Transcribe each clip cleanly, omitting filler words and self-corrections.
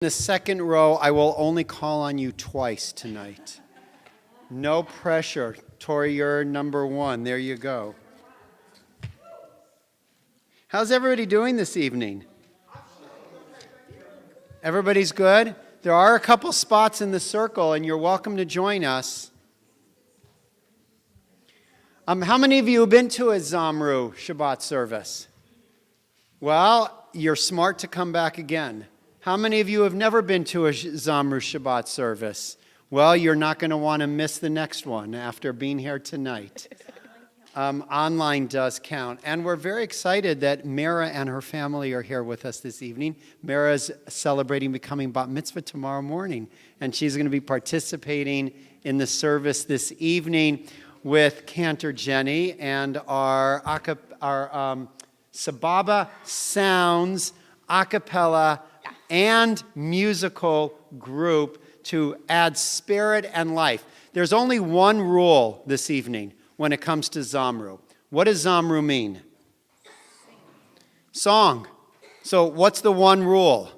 The second row, I will only call on you twice tonight. No pressure. Tori, you're number one. There you go. How's everybody doing this evening? Everybody's good? There are a couple spots in the circle, and you're welcome to join us. How many of you have been to a Zamru Shabbat service? Well, you're smart to come back again. How many of you have never been to a Zamru Shabbat service? Well, you're not going to want to miss the next one after being here tonight. Online does count. And we're very excited that Mara and her family are here with us this evening. Mara's celebrating becoming bat mitzvah tomorrow morning, and she's going to be participating in the service this evening with Cantor Jenny and our Sababa Sounds a cappella and musical group to add spirit and life. There's only one rule this evening when it comes to Zamru. What does Zamru mean? Song. So what's the one rule?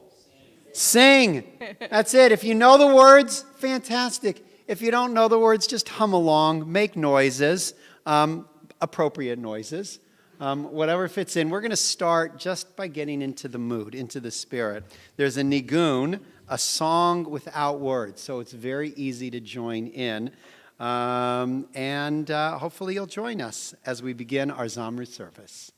Sing. That's it. If you know the words, fantastic. If you don't know the words, just hum along, make noises, appropriate noises. Whatever fits in. We're going to start just by getting into the mood, into the spirit. There's a nigun, a song without words, so it's very easy to join in. And hopefully you'll join us as we begin our Zamru service.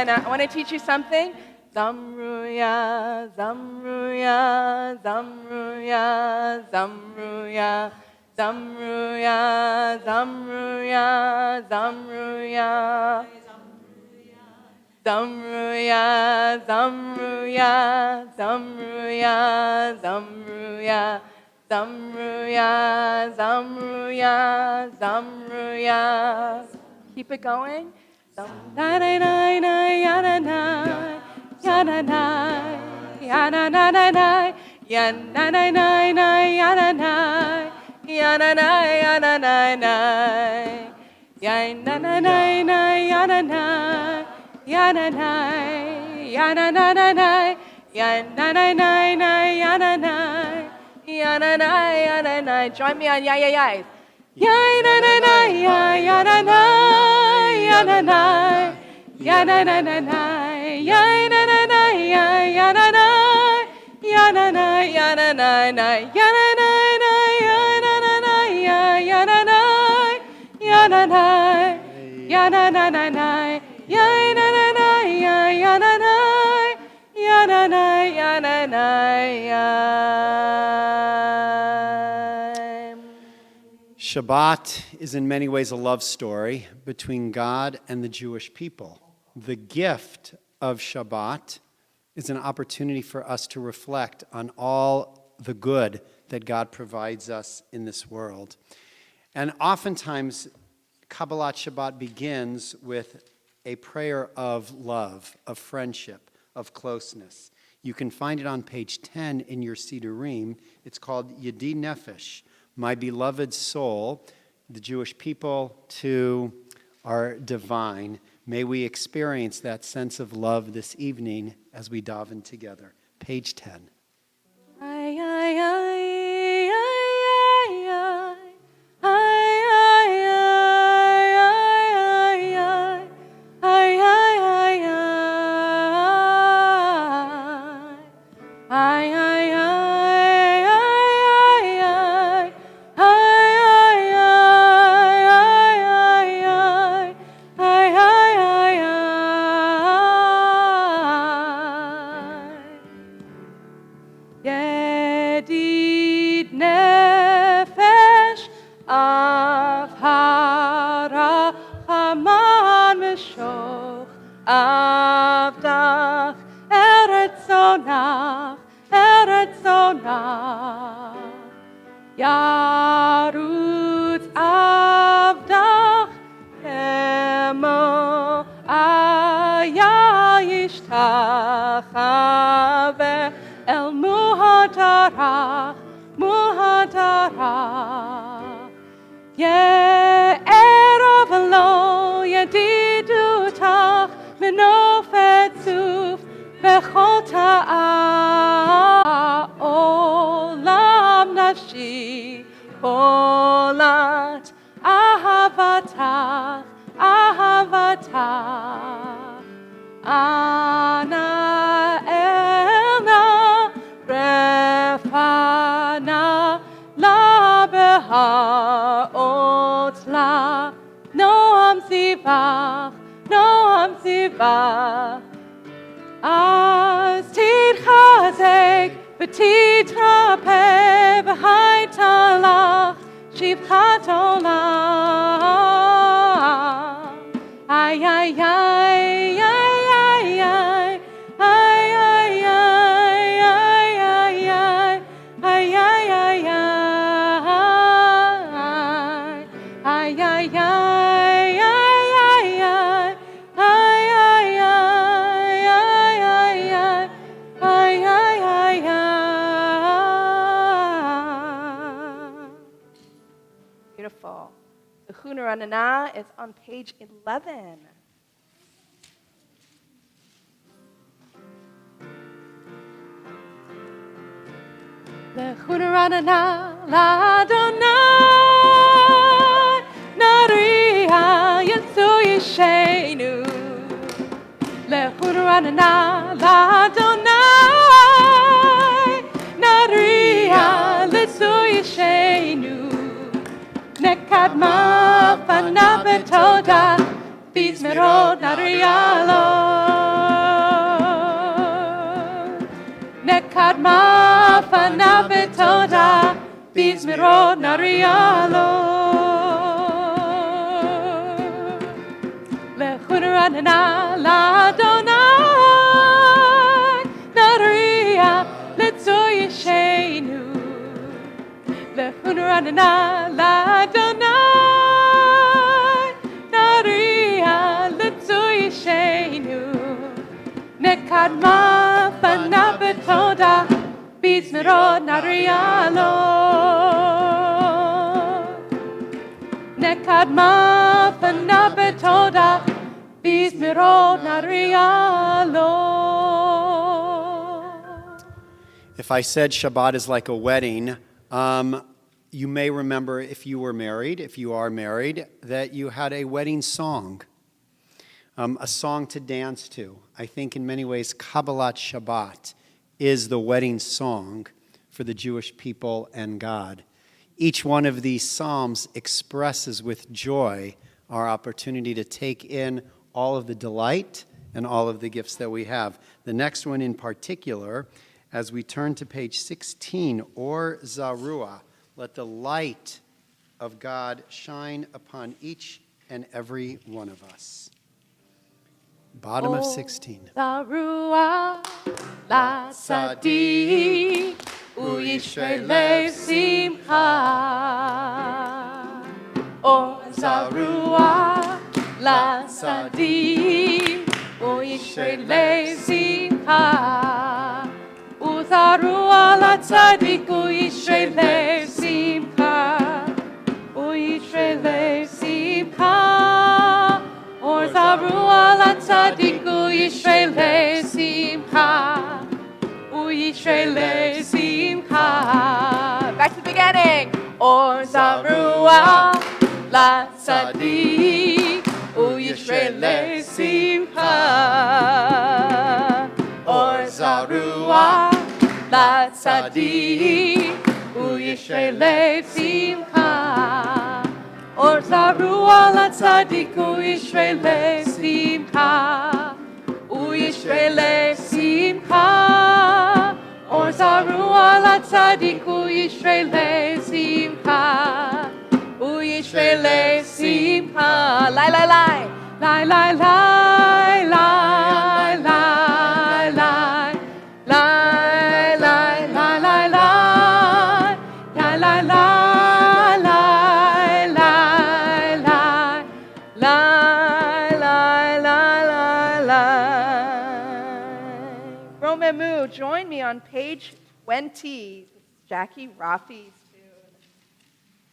I want to teach you something. Zamruya, Zamruya, Zamruya, Zamruya, Zamruya, Zamruya, Zamruya, Zamruya, Zamruya, Zamruya, Zamruya, Zamruya, Zamruya, Zamruya. Keep it going. Join me on yay. Ya na na na ya ya na na ya na na ya na na na na ya na na na ya na na ya na na ya na na na ya na na na ya na na na ya na na ya na na ya na na na na ya na na na ya na na ya na na ya na na ya. Shabbat is in many ways a love story between God and the Jewish people. The gift of Shabbat is an opportunity for us to reflect on all the good that God provides us in this world. And oftentimes, Kabbalat Shabbat begins with a prayer of love, of friendship, of closeness. You can find it on page 10 in your Sidurim. It's called Yedi Nefesh, my beloved soul, the Jewish people to our divine. May we experience that sense of love this evening as we daven together. Page 10. Ay, ay, ay, ay, ay, ay, Yedid nefesh av harachaman mishoch avdach eretz zonach yarutz avdach emo ayayishtachave El muhatarach, Ye'erov lo yedidutach, Menofet zuf, Bechol ta'ah, Olam nafshi, Bolat, Ahavatach, Ana elna refana la beha'ot la noam zivach az titchazek v'titrapeh v'haitalach shivchat olam ay ay ay Beautiful. The Hunaranana is on page 11. The Hunaranana l'Adonai Nariya Yetzu Yishenu. The Hunaranana l'Adonai Nariya Yetzu Yishenu. Nekadma fana betoda bizmerod nariyalo. Nekadma fana betoda bizmerod nariyalo. Lechuranana l'Adonai nariya letzu yishenu. Lechuranana l'Adonai nariya letzu yishenu. Nekadma fana betoda bizmerod nariyalo. Nekadma fana betoda bizmerod nariyalo. If I said Shabbat is like a wedding, you may remember if you were married, if you are married, that you had a wedding song, a song to dance to. I think in many ways Kabbalat Shabbat is the wedding song for the Jewish people and God. Each one of these psalms expresses with joy our opportunity to take in all of the delight and all of the gifts that we have. The next one in particular, as we turn to page 16, or Zarua, let the light of God shine upon each and every one of us. Bottom of 16. Zarua la tzadik uyishrei simcha. O Zarua la tzadik uyishrei simcha. O Zarua la tzadik uyishrei simcha. Uyishrei simcha. Or Zarua la tzadik uyishrei simcha. Uyishrei simcha. Back to the beginning. Or Zarua la tzadik uyishrei simcha. Or Zarua la tzadik uyishrei simcha. Or Zarua la tzadik uyishrei simcha. Uyishrei simcha. Or Zarua la tzadik uyishrei simcha. Uyishrei simcha. Lai lai lai. Lai lai lai lai lai lai. Lai lai lai lai lai. Lai lai lai. Join me on page 20. Jackie Rafi's tune.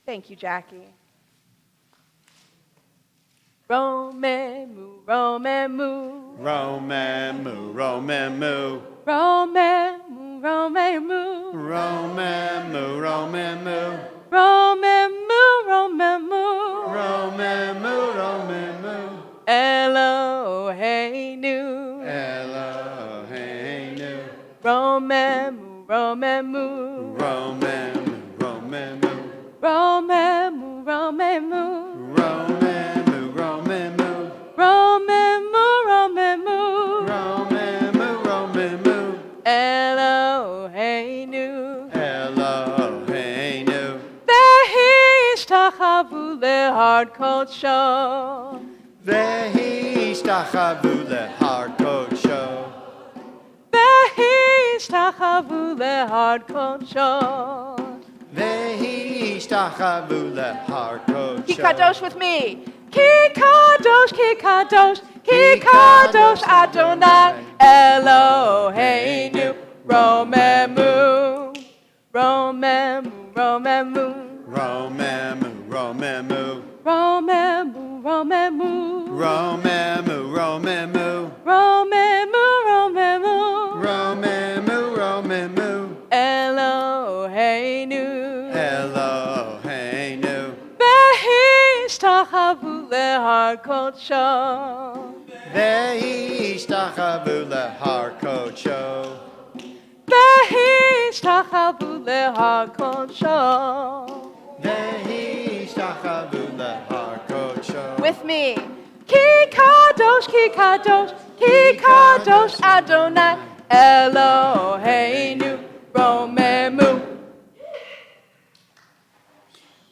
Thank you, Jackie. Romemu, Romemu. Romemu, Romemu. Romemu, Romemu. Romemu, Romemu. Romemu, Romemu. Romemu, Romemu. Eloheinu. Eloheinu. Romemu, Romemu. Romemu, Romemu. Romemu, Romemu. Romemu, Romemu. Romemu, Romemu. Romemu, Romemu. Eloheinu. Eloheinu. Ve'ishtachavu lehar kodsho. Ve'ishtachavu lehar kodsho. Ve'ishtachavu lehar kodsho. Ve'ishtachavu lehar kodsho. Ki kadosh with me. Ki kadosh, ki kadosh, ki kadosh Adonai Eloheinu. Romemu, Romemu, Romemu. Romemu, Romemu. Romemu, Romemu. Romemu, Romemu. Romemu, Romemu. Romemu, Romemu. Eloheinu. Eloheinu. Ve'ishtachavu lehar kodsho. Ve'ishtachavu lehar kodsho. Ve'ishtachavu lehar kodsho. Ve'ishtachavu lehar kodsho. With me. Ki kadosh, ki kadosh, ki kadosh Adonai Eloheinu. Romemu.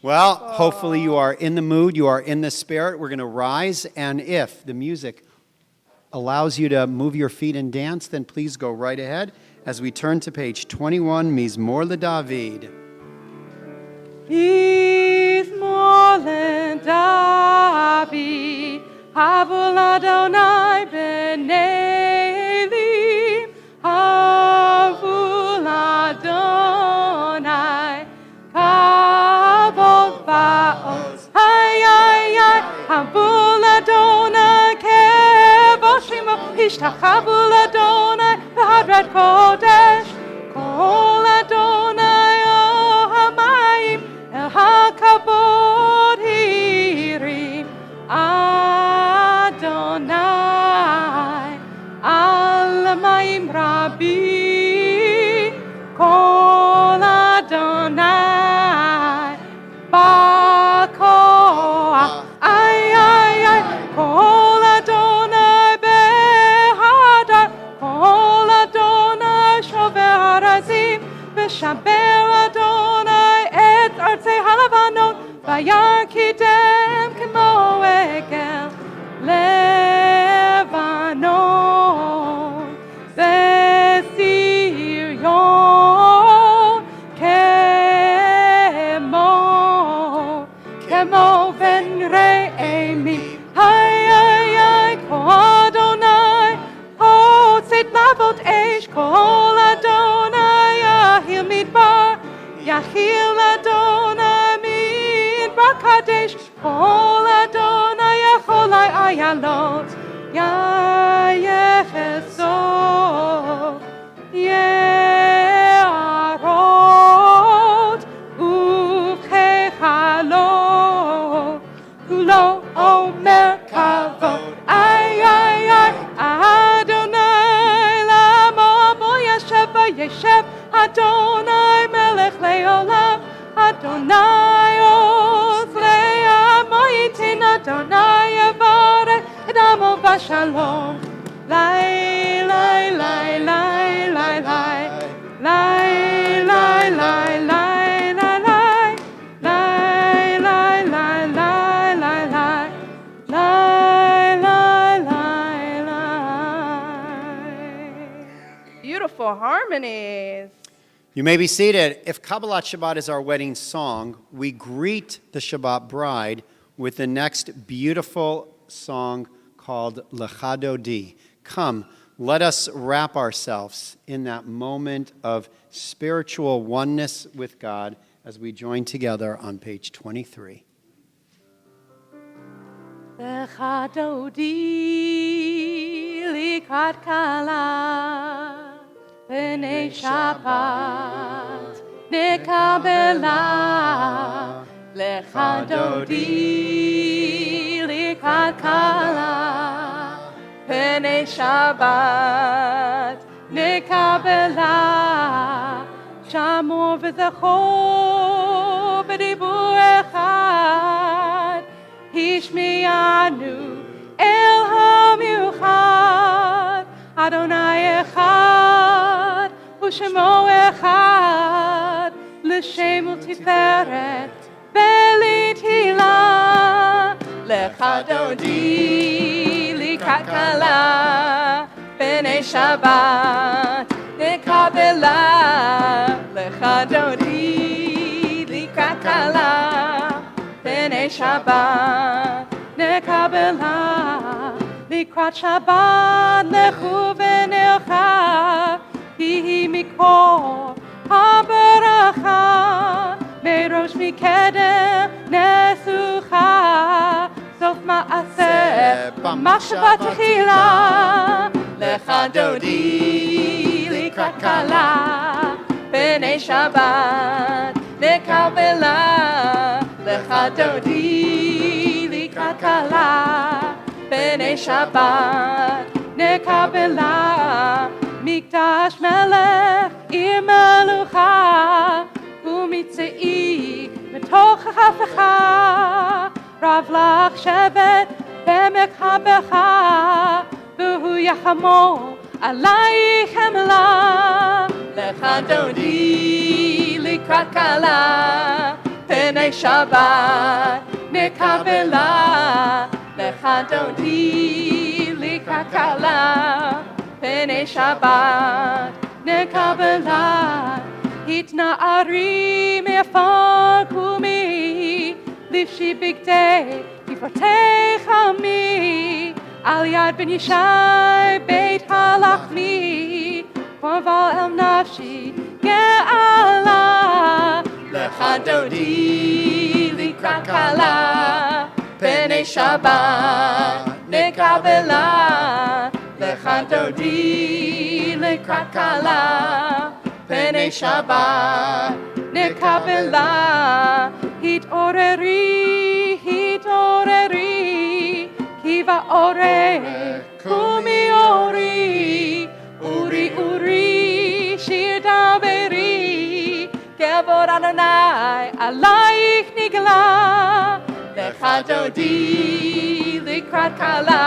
Well, hopefully you are in the mood, you are in the spirit. We're going to rise, and if the music allows you to move your feet and dance, then please go right ahead as we turn to page 21, Mizmor LeDavid. Mizmor LeDavid, Havul Adonai b'nei Elim, Havul Adonai, Kavod va'oz, hay, Havul Adonai, Kevoshimo, Ishtachavu Adonai, V'hadrat Kodesh, Kol Adonai, O Hamayim, El HaKavod Hirim, Adonai. ביער קידם כמו עגל לבנון בציון כמו בן רעמי כה אדוני הוצאת לעבוד אש כל אדוני יחיל מדבר יחיל אדוני מדבר קדש כל אדוני יכול איילות יחסות יערות וכחלות כולו אומר כבוד אדוני למה בו ישב וישב אדוני מלך לעולם אדוני עוז לעמו ייתן אדוני יברך את עמו בשלום לי לי לי לי לי לי לי לי לי beautiful harmonies. You may be seated. If Kabbalat Shabbat is our wedding song, we greet the Shabbat bride with the next beautiful song called Lecha Dodi. Come, let us wrap ourselves in that moment of spiritual oneness with God as we join together on page 23. Lecha Dodi likrat kala B'nei Shabbat nekabela Lecha Dodi likrat kala B'nei Shabbat nekabela Shamor v'zachor b'dibur echad Hishmianu el hamiuchad Adonai echad U'shemo echad L'shem u'tiferet Belitila Lecha Dodi likrat kala B'nei Shabbat nekabela Lecha Dodi likrat kala B'nei Shabbat nekabela Likrat Shabbat lechu v'necha Hihi mikor habaracha Merosh mikedem nesucha Sof ma'aseh b'machshava techila Lecha Dodi likrat kala B'nei Shabbat nekabela Lecha Dodi likrat kala B'nei Shabbat nekabela Mikdash melech ir melucha Umitzei metoch hafecha Rav lach shevet b'emek habecha V'hu yachamo alayich emela Lecha Dodi likrat kala B'nei Shabbat nekabela Lecha Dodi likrat kala B'nei Shabbat nekabela Hitna ari me'afar kumi Livshi bigdei yifratei chami Al yad ben Yishai beit halachmi Korval el nafshi ge'ala Lecha Dodi likrat kala B'nei Shabbat nekabela Lecha Dodi likrat kala B'nei Shabbat nekabela Hit'oreri Ki va'orech kumi ori Uri shir daveri Kevod Adonai alayich nigla Lecha Dodi likrat kala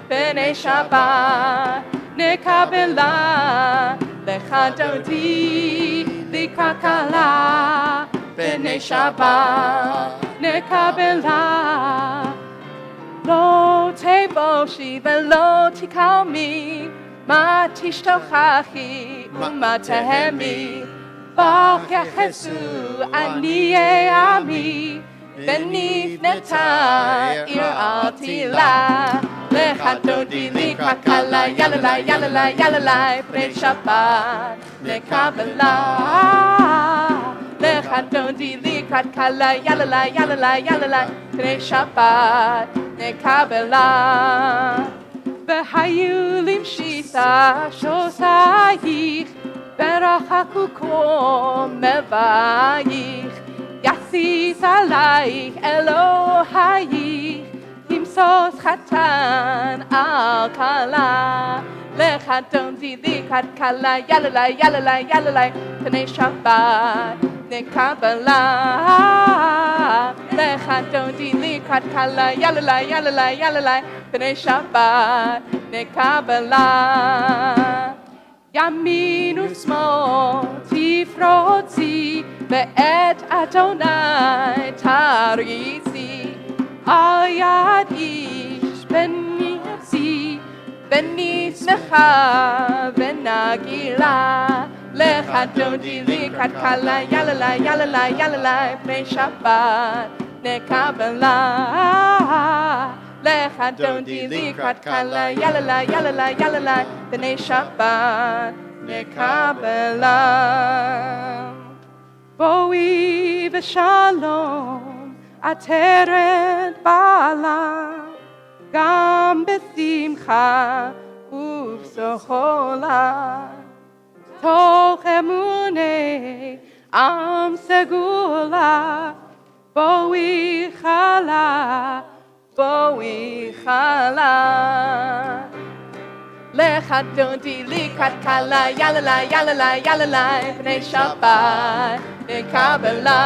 B'nei Shabbat nekabela Lecha Dodi likrat kala בני שבת נקבלה. לא תבושי ולא תקלמי, מה תשתוכחי ומה תהמי. בך יחסו עניי עמי, ונפנתה יראתי לה. לך דודי לקראת כלה, יללה יללה יללה, בני שבת נקבלה. לך דודי לקראת כלה, יללה יללה יללה, בני שבת נקבלה. והיו למשיסה שוסייך, ורחקו קומבייך. יסיס עלייך אלוהייך, תמסוס חתן על כלה. לך דודי לקראת כלה, יללה יללה יללה, בני שבת נקבלה. לך דודי לקראת כלה, יללה יללה יללה, בני שבת נקבלה. ימין ושמאל תפרוצי, ואת אדוני תריצי. על יד איש בניצי, ונשמחה ונגילה. לך דודי לקראת כלה, יללה יללה יללה, בני שבת נקבלה. לך דודי לקראת כלה, יללה יללה יללה, בני שבת נקבלה. בואי בשלום עטרת בעלה, גם בשמחה ובשחולה. תוך אמוני עם סגולה, בואי חלה בואי חלה. לך דודי לקראת כלה, יללה יללה יללה, בני שבת נקבלה.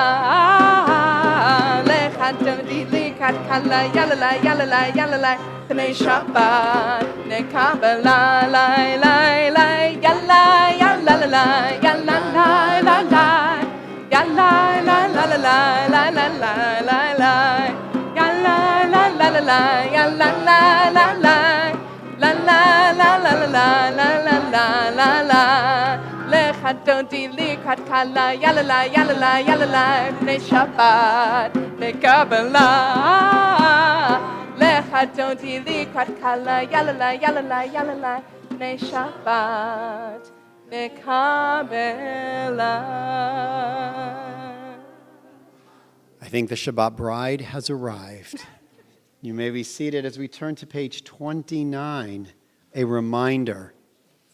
לך דודי לקראת כלה, יללה יללה יללה, בני שבת נקבלה. לי לי לי ילה ילה לה ילה לה לה לה ילה לה לה לה לה לה לה לה yalla la la la la yalla la la la la la la la la la la la la. לך דודי לקראת כלה, יללה יללה יללה, בני שבת נקבלה. לך דודי לקראת כלה, יללה יללה יללה, בני שבת נקבלה. I think the Shabbat bride has arrived. You may be seated as we turn to page 29, a reminder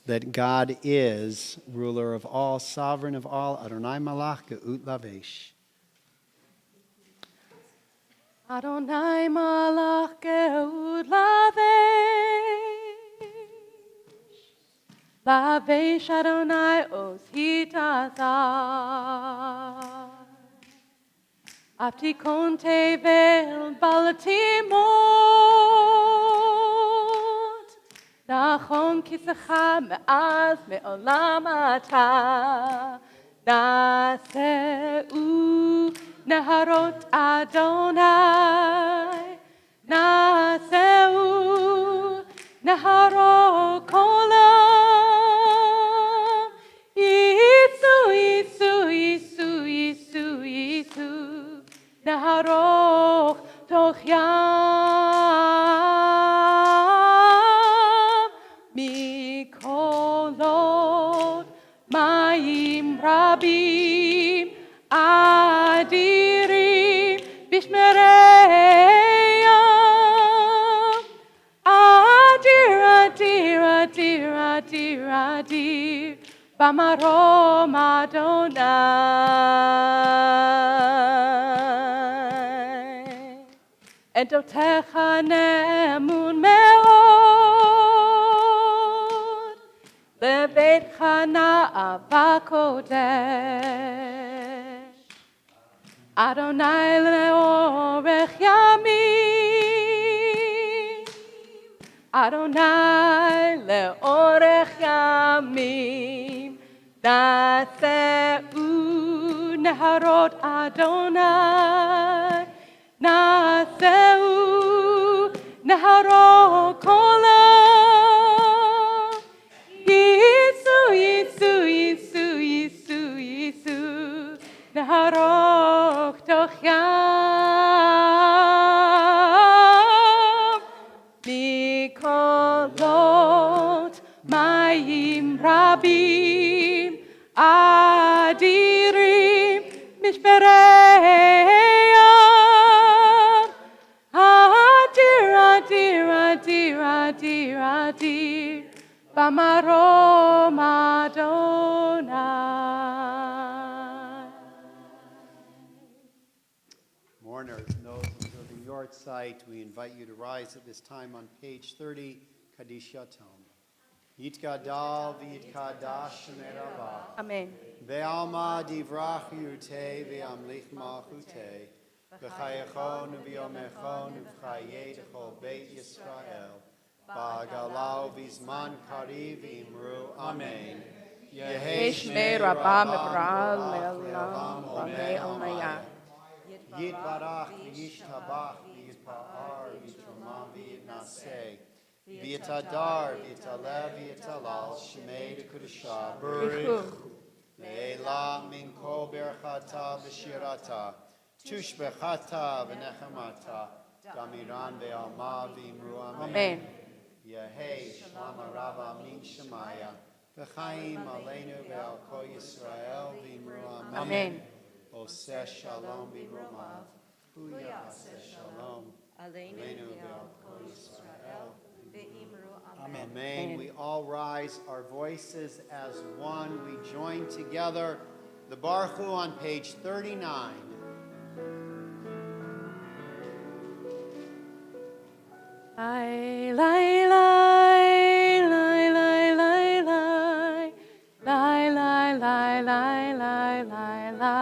that God is ruler of all, sovereign of all, Adonai Malach Geut Lavesh. Adonai Malach Geut Lavesh, Lavesh Adonai Os Hitazar. Abtikon tevel balatimot, nachon kisecha me'az me'olam ata, naseu naharot Adonai, naseu naharot kolam, yisu yisu yisu yisu yisu. נהרוך תוך ים מקולות מים רבים אדירים בשמרי ים. אדיר אדיר אדיר אדיר אדיר במרום אדוני. עדותיך נאמון מאוד, לביתך נאווה קודש. אדוני לאורך ימים, אדוני לאורך ימים, נעשהו neharot Adonai, Naseu neharot kolam, Yisu, Yisu, Yisu, Yisu, Yisu, neharot tocham, Mikolot mayim rabim, Adirim mishpereyam, Adir, Adir, Adir, Adir, Adir, Bamarom Adonai. Mourners, and those observing your sight, we invite you to rise at this time on page 30, Kaddish Yatom. Yitgadal v'yitkadash merava. Amen. Ve'alma divrach yute ve'amlich malchute. V'chayechon v'yomechon v'chayei d'chol beit Yisrael. Ba'galau v'zman kariv v'imru. Amen. Yehi Shmei Rabba Mebral Le'olam Amei Omayah. Yitbarach v'yishtabach v'yitpa'ar v'yitrama v'yitnaseh. V'yitadar v'yitalev v'yitalal Shmei d'Kudusha Baruch Ve'ela min kol berachata v'shirata Tushbechata v'nechemata Damiran ve'alma v'imru Amen. Yehei Shlama Rava Min Shemaya V'chaim Aleinu ve'al Kol Yisrael v'imru Amen. Oseh Shalom b'romav Hu Yaseh Shalom Aleinu ve'al Kol Yisrael. Amen. Amen. We all rise, our voices as one. We join together the Baruch Hu on page 39. Lai, lai, lai, lai, lai, lai, lai, lai, lai, lai, lai, lai, lai, lai, lai, lai,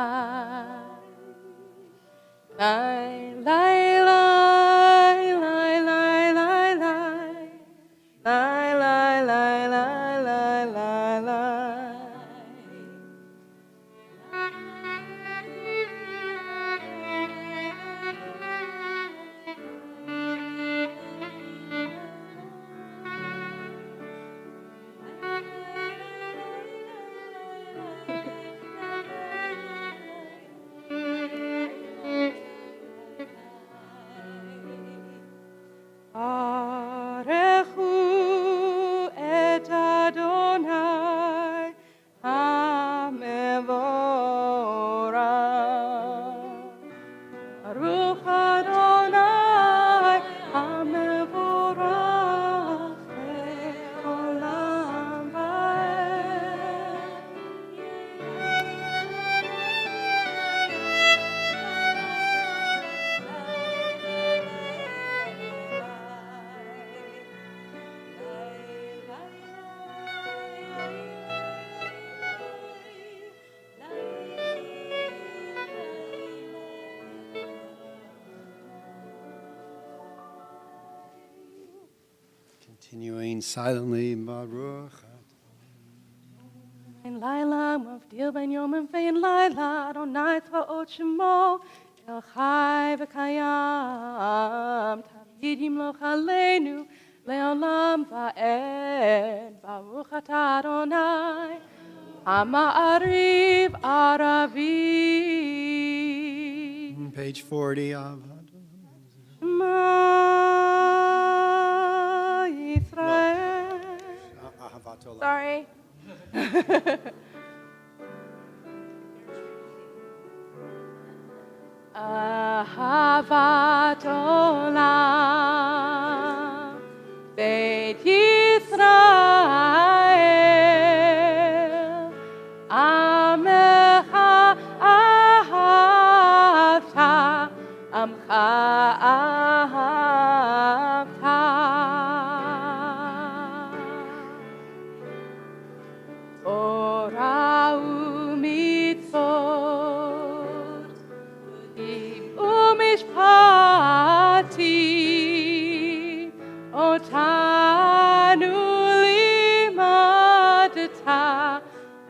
Continuing silently, Baruch. Laila, Mavdil Ben Yom and Fein Laila, Adonai Tzvaot Shemo, El Chai V'Kayam, Tamid Yimloch Aleinu, Le'olam Va'ed, Baruch Atah Adonai, Ha'ma'ariv Aravi. Page 40 of Shema Yisrael. Ahavat Olam. Sorry. Ahavat Olam, Beit Yisrael, Amecha ahavta, Amcha ahavta. Torah u'mitzvot, u'mishpatim, otanu limadeta,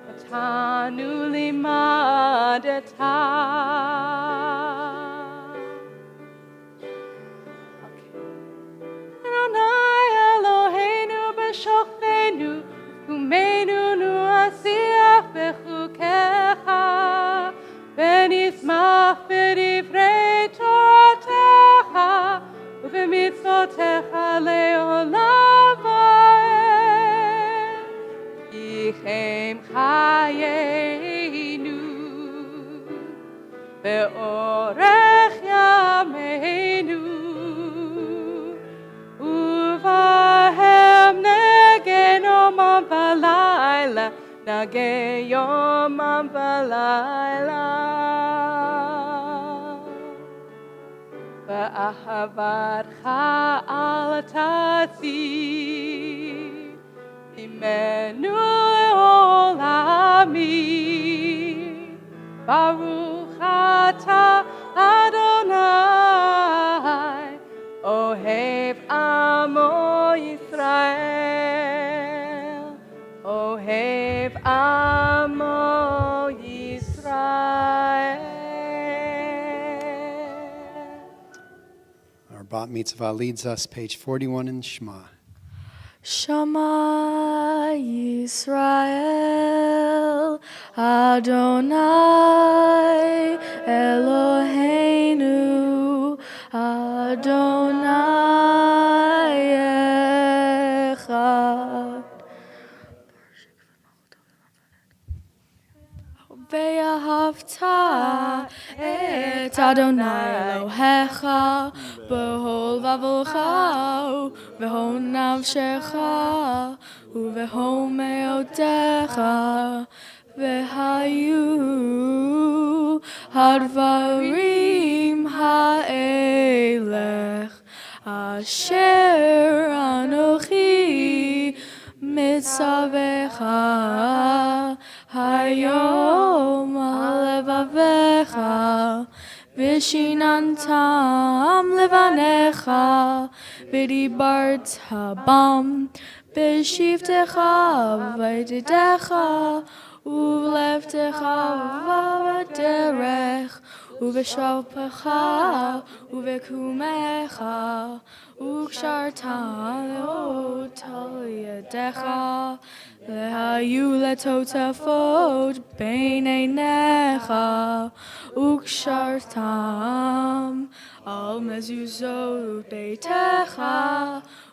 otanu limadeta. ונהגה יומם ולילה ואהבתך אל תסיר ממנו לעולמי ברוך אתה אדוני אוהב עמו ישראל אוהב עמו ישראל. Our bat mitzvah leads us, page 41 in Shema. Shema Yisrael Adonai Eloheinu Adonai Echad Ve'ahavta et Adonai Elohecha b'chol vavolcha v'chol nafshecha u'v'chol me'otecha v'hayu hadvarim ha'elech asher anochi mitzavecha hayom alevavecha Vishinantam levanecha v'dibarta bam b'shivtecha v'didecha u'levtecha v'derech u'v'shalpecha u'v'kumecha u'kshartam le'otal yadecha lehayu letotafot b'neinecha ukshartam al mezuzot beitecha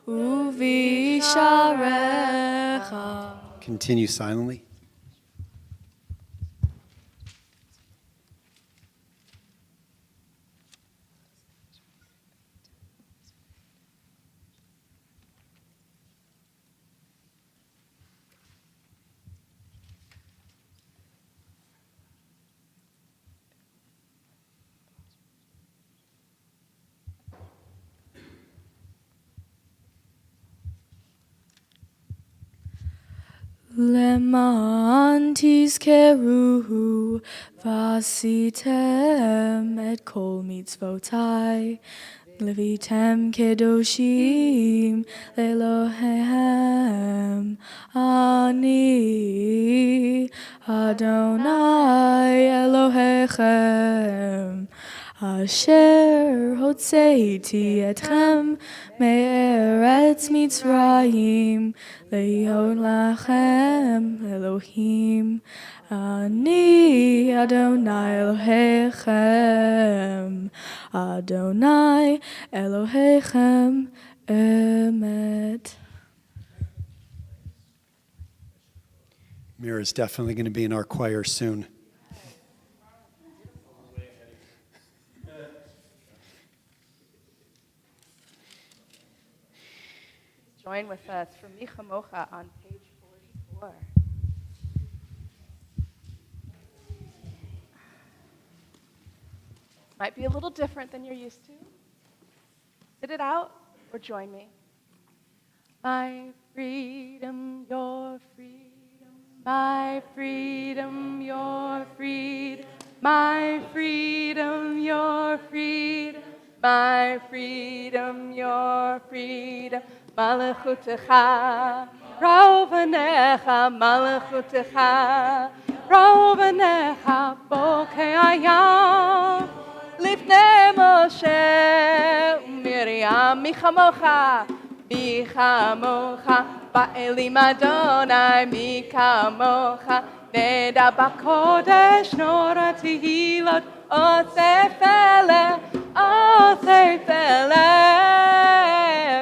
uvisharecha. Continue silently. Leman tizkeruhu vasitem et kol mitzvotai levitem kedoshim lelohem ani Adonai Elohechem Asher hotzeiti etchem me'eretz Mitzrayim le'yod lachem Elohim Ani Adonai Elohechem Adonai Elohechem Emet. Mira's definitely going to be in our choir soon. Join with us for Micha Mocha on page 44. Might be a little different than you're used to. Sit it out or join me. My freedom, your freedom. My freedom, your freedom. My freedom, your freedom. My freedom, your freedom. Malachutecha, Rovanecha, Malachutecha, Rovanecha, Bokei Ayam, Lifnei Moshe, Miriam, Michamocha, Michamocha, Ba'elim Adonai, Michamocha, Neda Bakodesh, Nora Tehilot, Osefele, Osefele,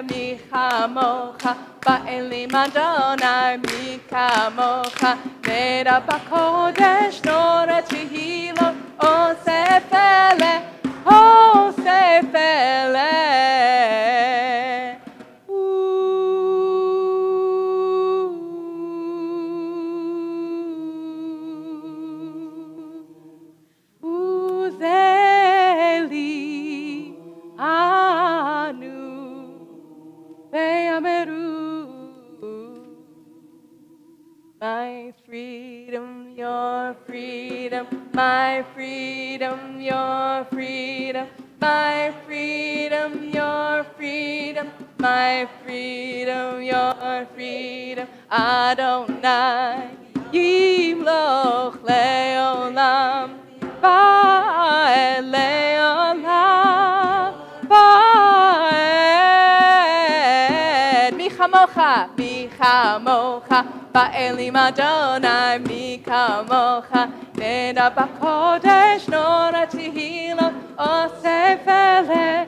Michamocha, Ba'elim Adonai, Michamocha, Neda Bakodesh, Nora Tehilot, Osefele, Osefele. my freedom, your freedom, my freedom, your freedom, my freedom, your freedom. Adonai, Yimloch leolam, Ba'ed leolam, Ba'ed. Mi chamocha, Ba'elim Adonai, mi kamocha. Neda b'kodesh nora tehila, osei fele,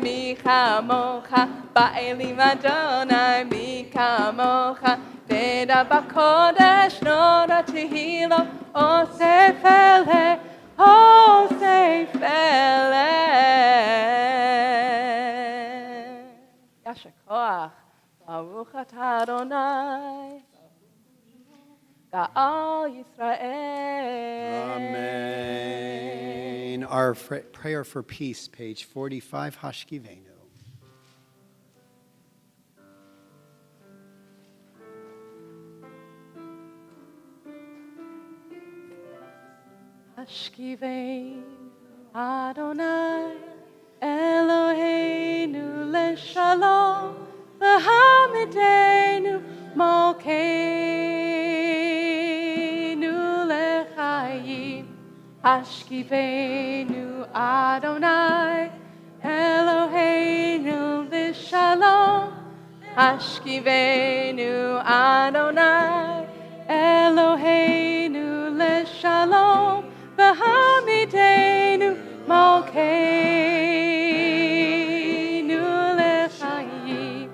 mi chamocha. Ba'elim Adonai, mi kamocha. Neda b'kodesh nora tehila, osei fele. Yasher koach, Baruch atah Adonai. Ga'al Yisrael. Amen. Our prayer for peace, page 45, Hashkivenu. Hashkivenu Adonai Eloheinu leshalom v'hamidenu molkeinu lechayim. Hashkivenu Adonai Eloheinu leshalom. Hashkivenu Adonai Eloheinu leshalom v'hamidenu molkeinu lechayim.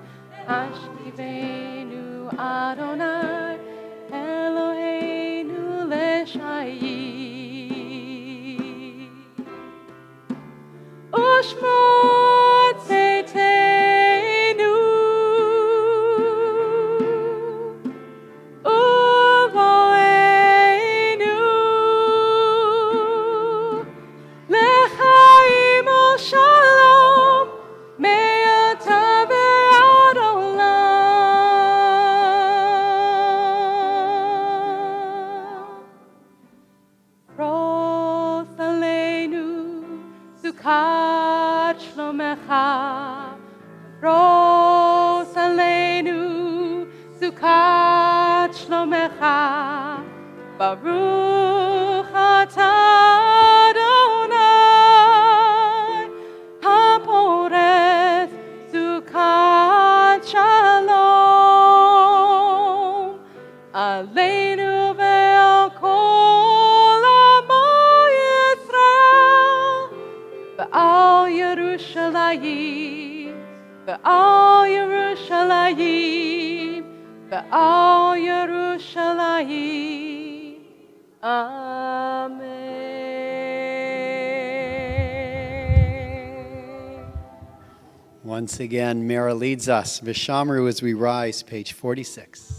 Hashkivenu Adonai Eloheinu lechayim. Ushmot tzeitzenu uvoenu lechaim u'shalom me'ata ve'ad olam. Pros aleinu sukat shlomecha. Pros aleinu sukat shlomecha. Baruch atah Adonai haporeth sukat shalom aleinu ve'al kol amo Yisrael ve'al Yerushalayim, ve'al Yerushalayim, ve'al Yerushalayim. Amen. Once again, Mara leads us. Vishamru as we rise, page 46.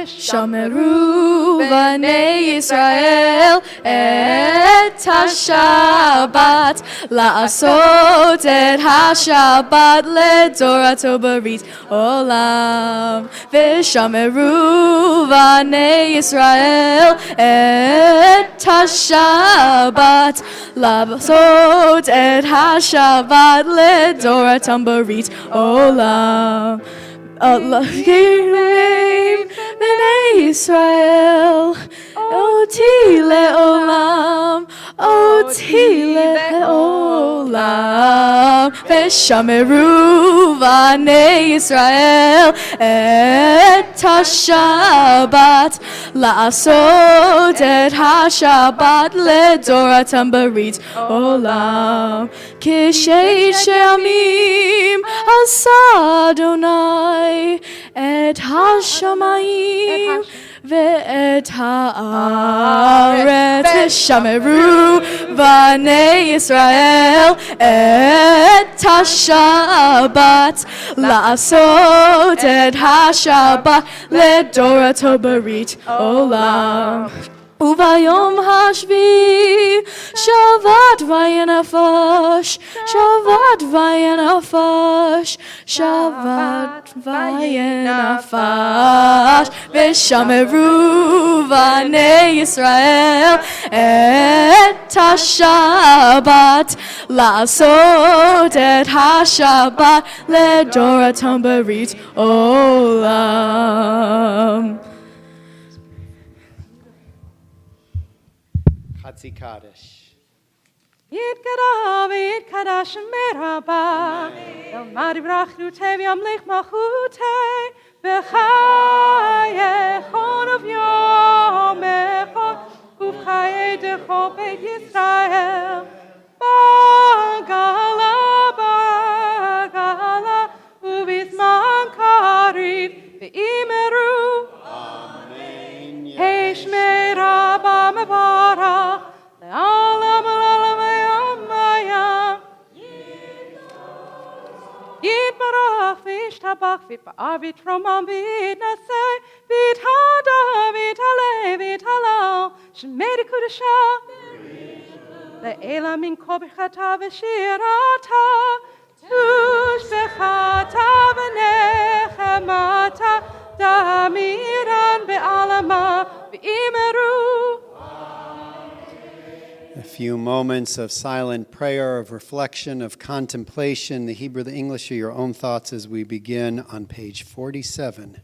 Shomeru b'nei Yisrael et ha-Shabbat, la'asot et ha-Shabbat ledorato barit olam. V'shomeru b'nei Yisrael et ha-Shabbat, la'asot et ha-Shabbat ledorato barit olam. Allah Yireh b'nei Yisrael, oti le'olam, oti le'olam. V'shameru b'nei Yisrael et ha-Shabbat, la'asot et ha-Shabbat ledoratam barit olam. Kishet she'amim asa Adonai et ha-shamayim ve'et ha'aretz. V'shameru b'nei Yisrael et ha-Shabbat, la'asot et ha-Shabbat ledorato barit olam. Uvayom hashvi, Shabbat vayenafash, Shabbat vayenafash, Shabbat vayenafash, Veshameru vanei Yisrael et ha-Shabbat, Lasot et ha-Shabbat, ledoratam berit olam. Chatzi Kaddish. Yitkara v'yitkadash meraba, El mari vrachnute v'yamlich machute, V'chayechon uv'yomecho, Uv'chayedecho beit Yisrael, Bagala, Bagala, Uv'izman kariv, V'imeru, Amen. Heshme Rabba Mevarach, Le'alam Le'alam Le'amayam. Yitbarach v'ishtabach v'pa'ar v'tromam v'yitnaseh v'yithada v'yithaleh v'yithalal shemei kudasha le'ela min kol b'chata v'shirata tushbechata v'nechemata damiran be'alama v'imeru. A few moments of silent prayer, of reflection, of contemplation, the Hebrew, the English, or your own thoughts as we begin on page 47.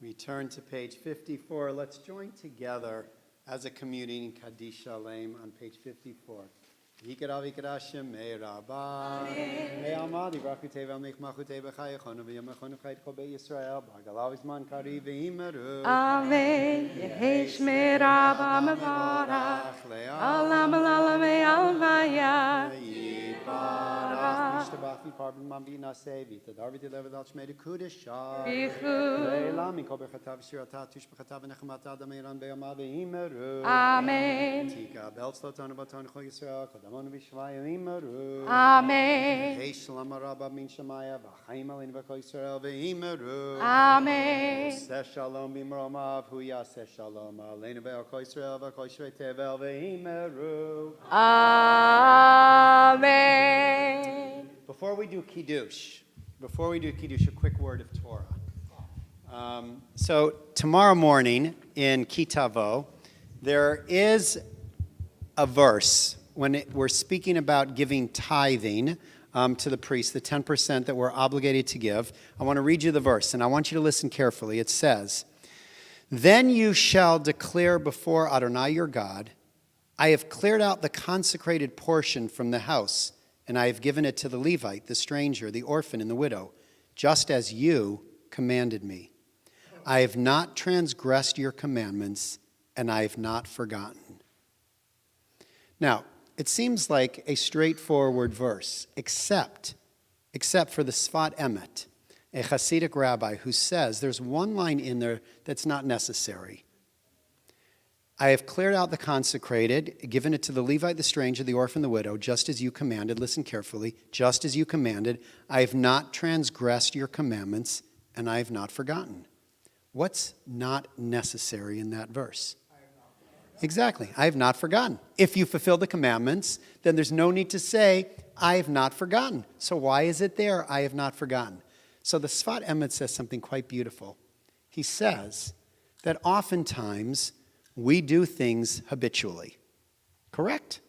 We turn to page 54. Let's join together as a community in Kaddish Shalem on page 54. Yikara vikara shemei rabba ve'alma divrachutei ve'almich machutei b'chayechonu v'yamechonu v'chayitcho be'Yisrael b'agalav izman kari v'imeru Amen. Yehi shmei rabba mevarach Alam alam me'almaya Yibarach Mishtabach v'parbon man v'naseh v'tadar v'tilev v'dal shmei d'kudesha Bichu. ve'elam mikol b'chatav v'shiratav tush b'chatav v'nechematav d'meiran be'yama v'imeru Amen. Tika b'eltzlotonu b'tonu chol Yisrael Damon v'shvaya v'imeru. Amen. Hey shalom rabba min shamaya v'chaim alin v'kol Yisrael v'imeru. Amen. Seh shalom b'mromav hu yaseh shalom aleinu v'kol Yisrael v'kol shrei tevel v'imeru. Amen. Before we do Kiddush, a quick word of Torah. So tomorrow morning in Kitavo, there is a verse when we're speaking about giving tithing to the priest, the 10% that we're obligated to give. I want to read you the verse, and I want you to listen carefully. It says, "Then you shall declare before Adonai your God, I have cleared out the consecrated portion from the house, and I have given it to the Levite, the stranger, the orphan, and the widow, just as you commanded me. I have not transgressed your commandments, and I have not forgotten." Now, it seems like a straightforward verse, except for the Sfat Emet, a Hasidic rabbi who says there's one line in there that's not necessary. I have cleared out the consecrated, given it to the Levite, the stranger, the orphan, the widow, just as you commanded. Listen carefully. Just as you commanded. I have not transgressed your commandments, and I have not forgotten. What's not necessary in that verse? Exactly. I have not forgotten. If you fulfill the commandments, then there's no need to say, I have not forgotten. So why is it there, I have not forgotten? So the Sfat Emet says something quite beautiful. He says that oftentimes we do things habitually. Correct?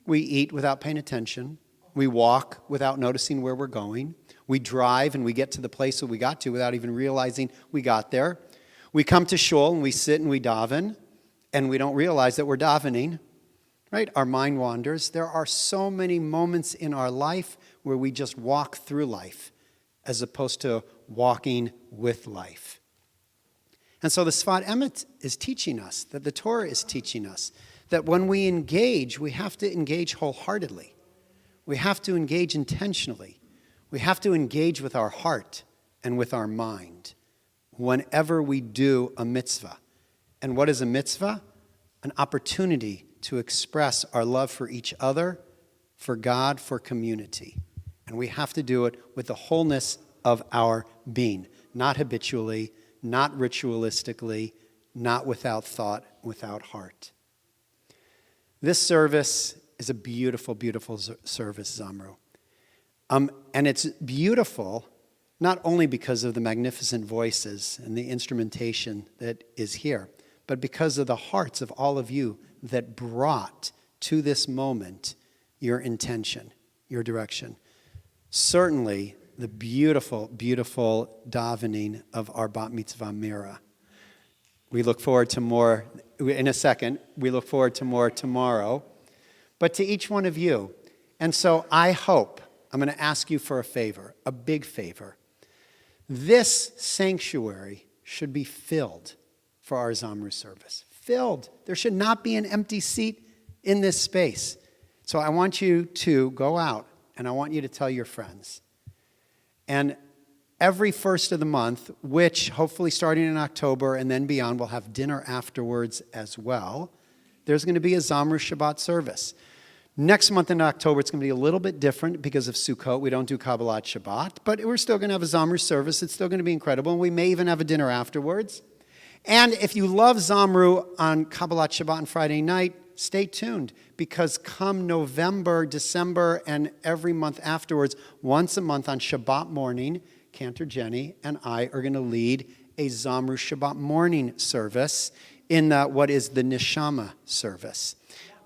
We eat without paying attention. We walk without noticing where we're going. We drive and we get to the place that we got to without even realizing we got there. We come to shul and we sit and we daven, and we don't realize that we're davening, right? Our mind wanders. There are so many moments in our life where we just walk through life as opposed to walking with life. And so the Sfat Emet is teaching us, that the Torah is teaching us, that when we engage, we have to engage wholeheartedly. We have to engage intentionally. We have to engage with our heart and with our mind whenever we do a mitzvah. And what is a mitzvah? An opportunity to express our love for each other, for God, for community. And we have to do it with the wholeness of our being, not habitually, not ritualistically, not without thought, without heart. This service is a beautiful, beautiful service, Zamru. And it's beautiful not only because of the magnificent voices and the instrumentation that is here, but because of the hearts of all of you that brought to this moment your intention, your direction. Certainly, the beautiful, beautiful davening of our Bat Mitzvah Mira. We look forward to more in a second. We look forward to more tomorrow. But to each one of you. And so I hope, I'm going to ask you for a favor, a big favor. This sanctuary should be filled for our Zamru service. Filled. There should not be an empty seat in this space. So I want you to go out and I want you to tell your friends. And every first of the month, which hopefully starting in October and then beyond, we'll have dinner afterwards as well, there's going to be a Zamru Shabbat service. Next month in October, it's going to be a little bit different because of Sukkot. We don't do Kabbalat Shabbat, but we're still going to have a Zamru service. It's still going to be incredible, and we may even have a dinner afterwards. And if you love Zamru on Kabbalat Shabbat and Friday night, stay tuned, because come November, December, and every month afterwards, once a month on Shabbat morning, Cantor Jenny and I are going to lead a Zamru Shabbat morning service in what is the Neshama service.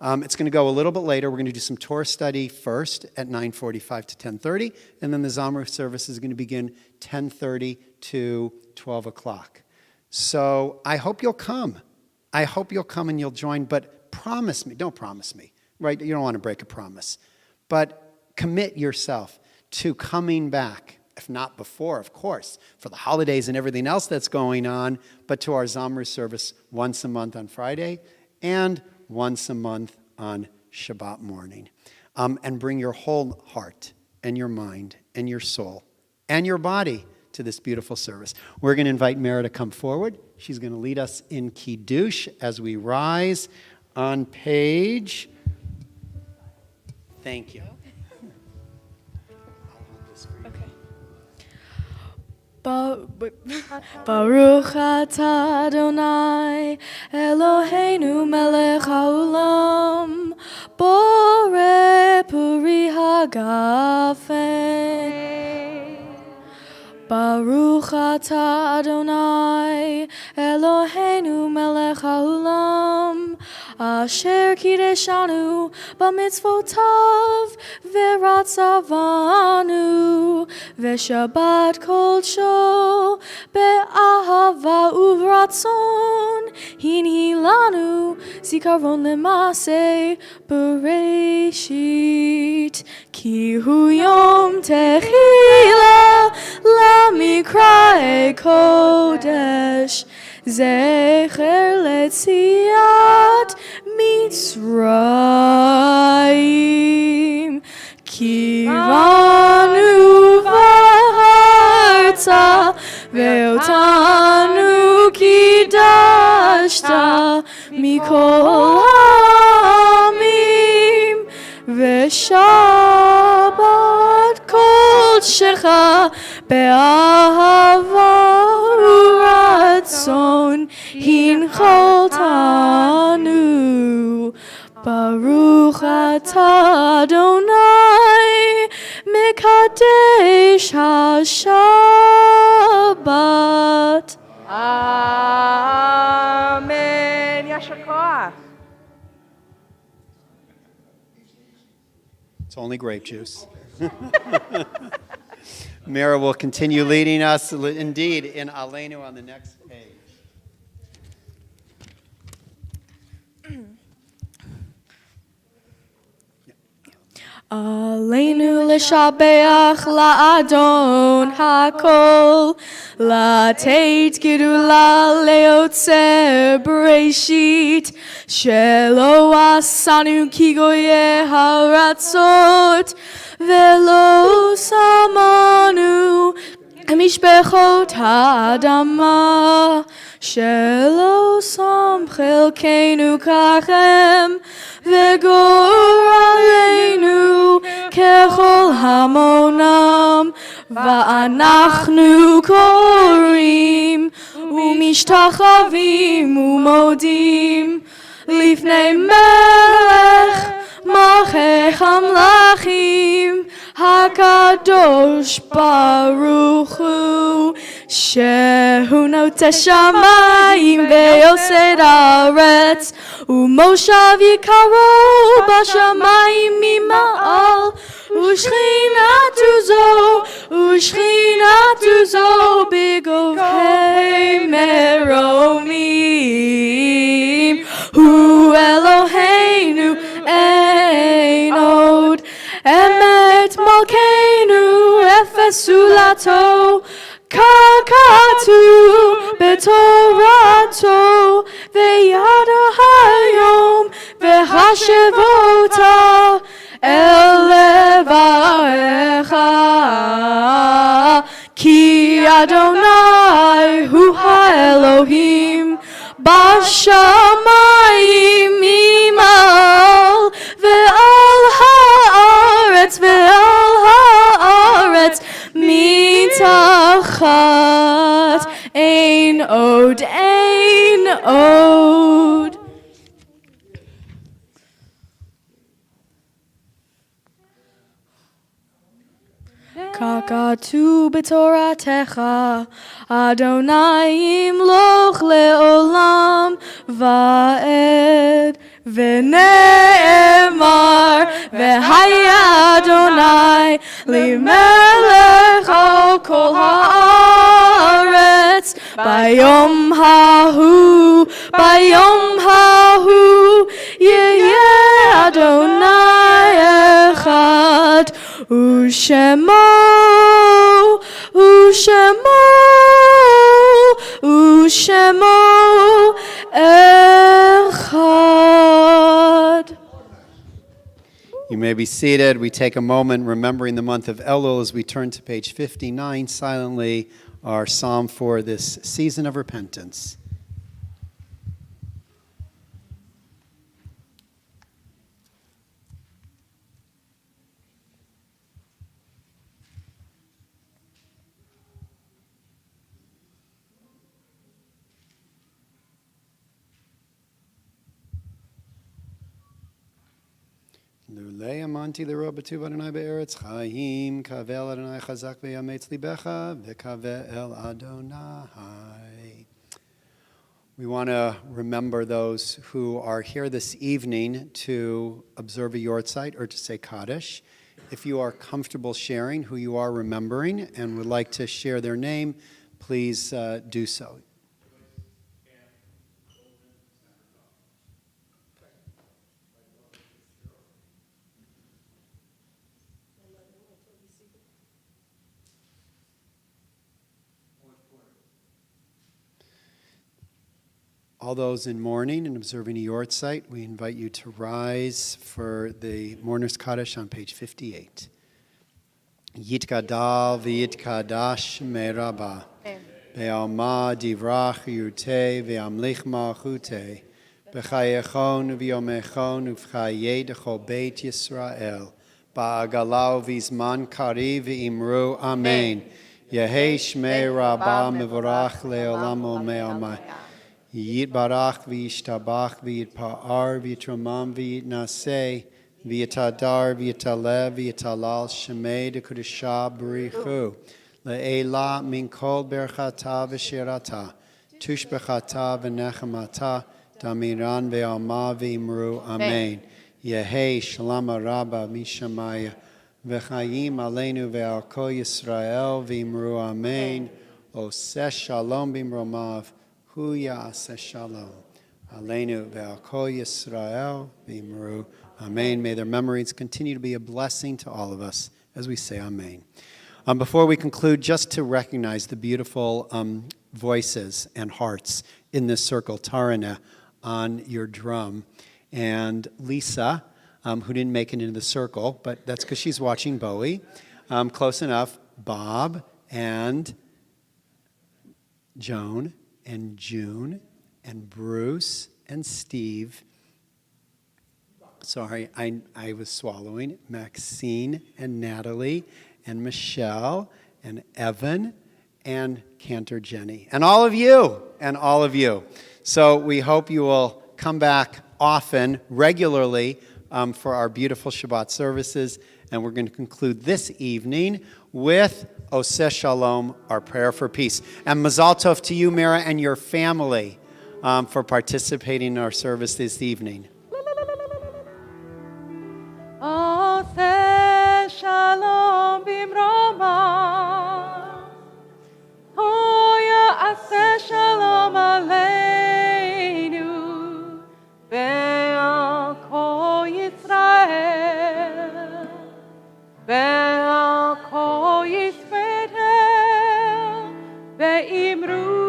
It's going to go a little bit later. We're going to do some Torah study first at 9:45 to 10:30, and then the Zamru service is going to begin 10:30 to 12 o'clock. So I hope you'll come. I hope you'll come and you'll join, but promise me, don't promise me, right? You don't want to break a promise, but commit yourself to coming back, if not before, of course, for the holidays and everything else that's going on, but to our Zamru service once a month on Friday and once a month on Shabbat morning. And bring your whole heart and your mind and your soul and your body to this beautiful service. We're going to invite Mara to come forward. She's going to lead us in Kiddush as we rise on page. Thank you. Baruch atah Adonai Eloheinu melech haolam borei puri hagafen Baruch atah Adonai Eloheinu melech haolam asher kideshanu b'mitzvotav v'ratzavanu v'shabbat kolsho be'ahava uvratzon hinilanu zikaron lemase bereshit ki hu yom techila למקראי קודש, זכר ליציאת מצרים. כי באנו בארצה, ואותנו קידשת מכל העמים, ושבת קודשך באהבה ורצון הנחלתנו. ברוך אתה אדוני מקדש השבת. אמן. יישר כוח. It's only grape juice. Mira will continue leading us indeed in Aleinu on the next page. עלינו לשבח לאדון הכל, לתת גדולה ליוצר בראשית, שלא עשנו כגויי הארצות, ולא שמנו משפחות האדמה, שלא שם חלקנו ככם, וגורלנו ככל המונם, ואנחנו קוראים ומשתחווים ומודים לפני מלך מלכי המלכים הקדוש ברוך הוא, שהוא נוטה שמיים ויוסד הארץ, ומושב יקרו בשמיים ממעל, ושכינתו זו בגובהי מרומים. הוא אלוהינו אין עוד, אמת מלכנו אפס זולתו, ככתוב בתורתו, וידע היום והשבות אל לבבך, כי אדוני הוא האלוהים בשמיים ממעל, ועל הארץ מתחת, אין עוד, אין עוד. ככתוב בתורתך, אדוני ימלוך לעולם ועד, ונאמר, והיה אדוני למלך על כל הארץ, ביום ההוא יהיה אדוני אחד, ושמו אחד. You may be seated. We take a moment remembering the month of Elul as we turn to page 59 silently, our psalm for this season of repentance. Lulei amanti lero b'tuv Adonai be'eretz chaim, kavel Adonai chazak ve'yametz libecha, ve'kavel Adonai. We want to remember those who are here this evening to observe a yortzeit or to say Kaddish. If you are comfortable sharing who you are remembering and would like to share their name, please do so. All those in mourning and observing a yortzeit, we invite you to rise for the Mourner's Kaddish on page 58. Yitgadal v'yitkadash meraba, be'alma divrach yute ve'amlich malchute, b'chayechon v'yomechon uv'chaye dechol beit Yisrael, ba'agalau v'zman kari v'imru amen. Yehei shmei rabba mevorach le'olam u'me'amai. Yitbarach v'yishtabach v'yitpa'ar v'yitramam v'yitnaseh v'yitadar v'yitalev v'yitalal shemei dekudesha b'richu le'ela min kol berchata v'shirata tushbechata v'nechamata damiran ve'alma v'imru amen. Yehei shalom rabba mishamaya v'chayim aleinu ve'al kol Yisrael v'imru amen. Oseh shalom b'imromav Hu ya'aseh shalom. Aleinu ve'al kol Yisrael v'imru. Amen. May their memories continue to be a blessing to all of us as we say Amen. Before we conclude, just to recognize the beautiful voices and hearts in this circle, Tarana on your drum, and Lisa, who didn't make it into the circle, but that's because she's watching Bowie. Close enough, Bob and Joan and June and Bruce and Steve. Sorry, I was swallowing. Maxine and Natalie and Michelle and Evan and Cantor Jenny. And all of you. So we hope you will come back often, regularly, for our beautiful Shabbat services. And we're going to conclude this evening with Oseh Shalom, our prayer for peace. And Mazal Tov to you, Mira, and your family for participating in our service this evening. Oseh Shalom bimroma, Hoya Aseh Shalom aleinu, Be'al kol Yisrael, Be'al kol Yisrael, Be'imru,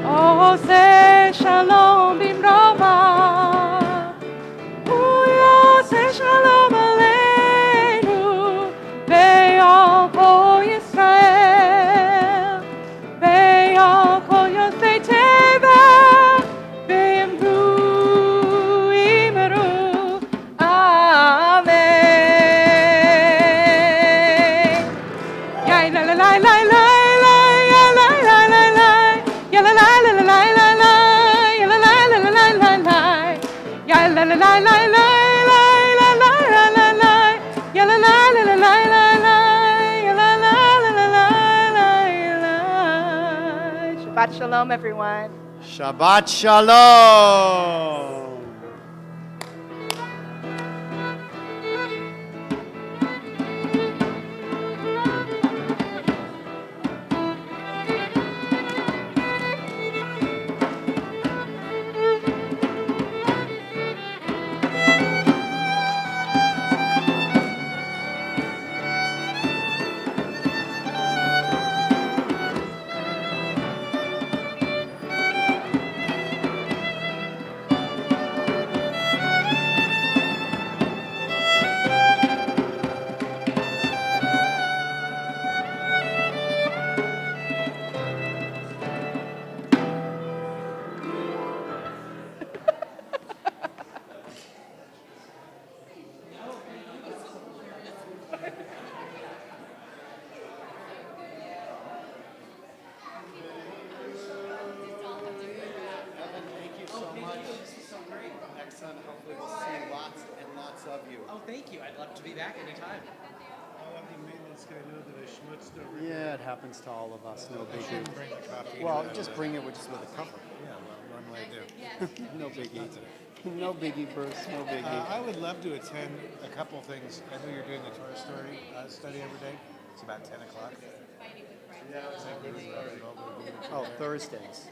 Oseh Shalom bimroma, Oseh Shalom aleinu, Be'al kol Yisrael, Be'al kol Yosei Teva, Be'imru imru, Amen. Yay la la la la la. Shabbat Shalom, everyone. Shabbat Shalom. Well, thank you. I'd love to be back anytime. I'll let the maintenance guy know that I schmutzed over. Yeah, it happens to all of us. No I biggie. shouldn't bring the coffee. Well, just bring it with just with a cover. Yeah, well, normally I do. No biggie. No biggie, Bruce. No biggie. I would love to attend a couple things. I know you're doing the Torah story study every day. It's about 10 o'clock. Oh, Thursdays.